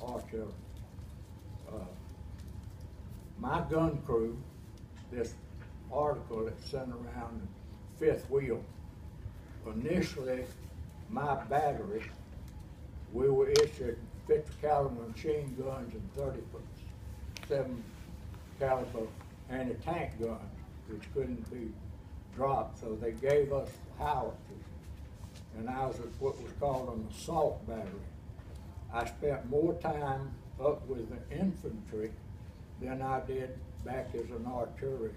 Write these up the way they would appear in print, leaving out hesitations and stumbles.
artillery. My gun crew, this article that's sent around the fifth wheel, initially my battery, we were issued 50 caliber machine guns and 37 caliber anti-tank guns, which couldn't be dropped, so they gave us howitzers, and I was at what was called an assault battery. I spent more time up with the infantry than I did back as an artillery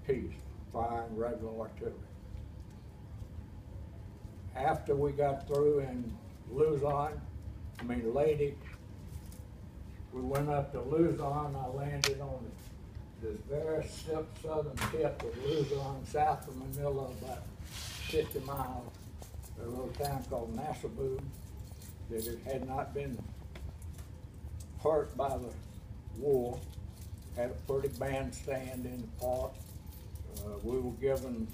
piece, firing regular artillery. After we got through in Lady, we went up to Luzon. I landed on this very southern tip of Luzon, south of Manila, about 50 miles, a little town called Nasaboo, that it had not been hurt by the war. Had a pretty bandstand in the park. We were given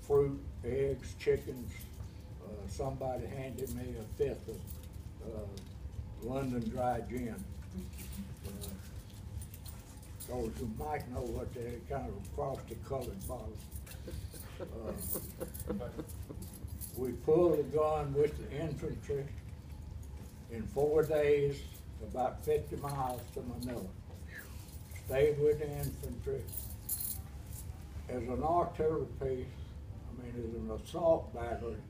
fruit, eggs, chickens. Somebody handed me a fifth of London dry gin. Those who might know what they kind of a frosty colored bottle. We pulled the gun with the infantry in 4 days, about 50 miles to Manila. Stayed with the infantry. As an artillery piece, as an assault battery,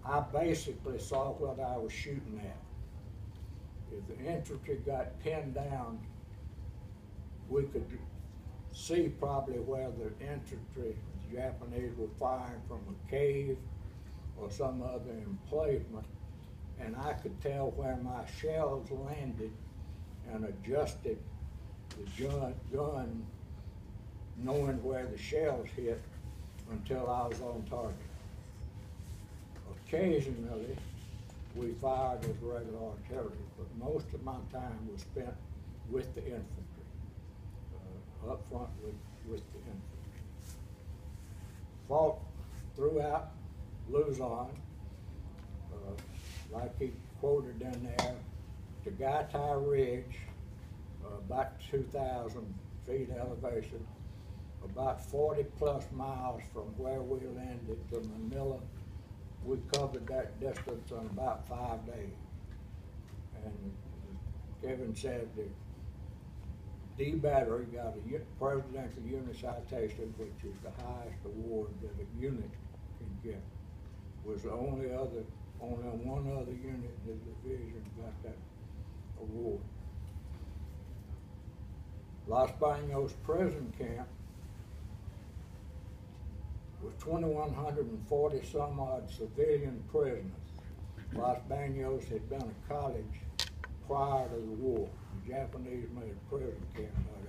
I basically saw what I was shooting at. If the infantry got pinned down, we could see probably where the infantry, the Japanese, were firing from a cave or some other emplacement, and I could tell where my shells landed and adjusted the gun knowing where the shells hit until I was on target. Occasionally, we fired as regular artillery, but most of my time was spent with the infantry, up front with the infantry. Fought throughout Luzon, like he quoted in there, to Gaitai Ridge, about 2,000 feet elevation, about 40 plus miles from where we landed to Manila. We covered that distance in about 5 days. And Kevin said the D battery got a presidential unit citation, which is the highest award that a unit can get. Was the only one other unit in the division got that award. Los Banos prison camp with 2,140 some odd civilian prisoners. Los Banos had been a college prior to the war. The Japanese made a prison camp out of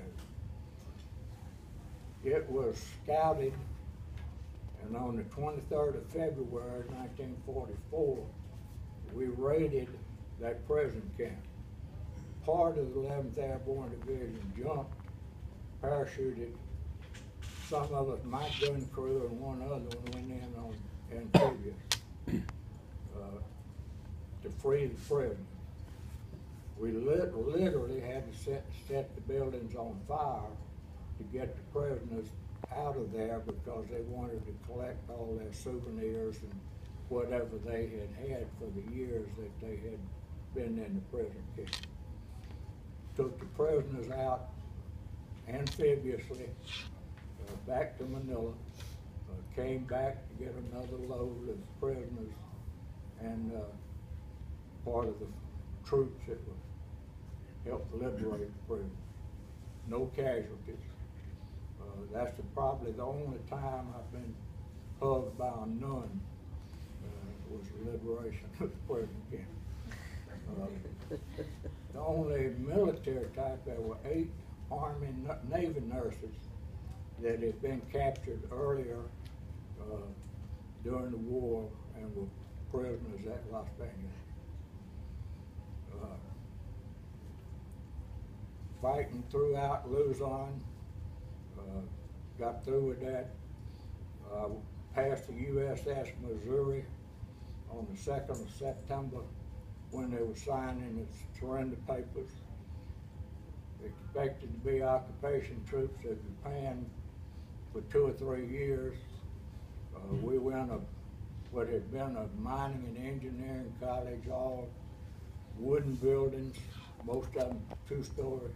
it. It was scouted, and on the 23rd of February 1944, we raided that prison camp. Part of the 11th Airborne Division jumped, parachuted. Some of us, my gun crew and one other one, went in on amphibious to free the prisoners. We literally had to set the buildings on fire to get the prisoners out of there because they wanted to collect all their souvenirs and whatever they had for the years that they had been in the prison camp. Took the prisoners out amphibiously back to Manila, came back to get another load of prisoners and part of the troops that would help liberate the prisoners. No casualties. That's probably the only time I've been hugged by a nun, was the liberation of the prison camp. The only military type, there were 8 Army Navy nurses that had been captured earlier during the war and were prisoners at Los Banos. Fighting throughout Luzon, got through with that, passed the USS Missouri on the 2nd of September when they were signing the surrender papers. Expected to be occupation troops at Japan for 2 or 3 years. We went what had been a mining and engineering college, all wooden buildings, most of them 2-story.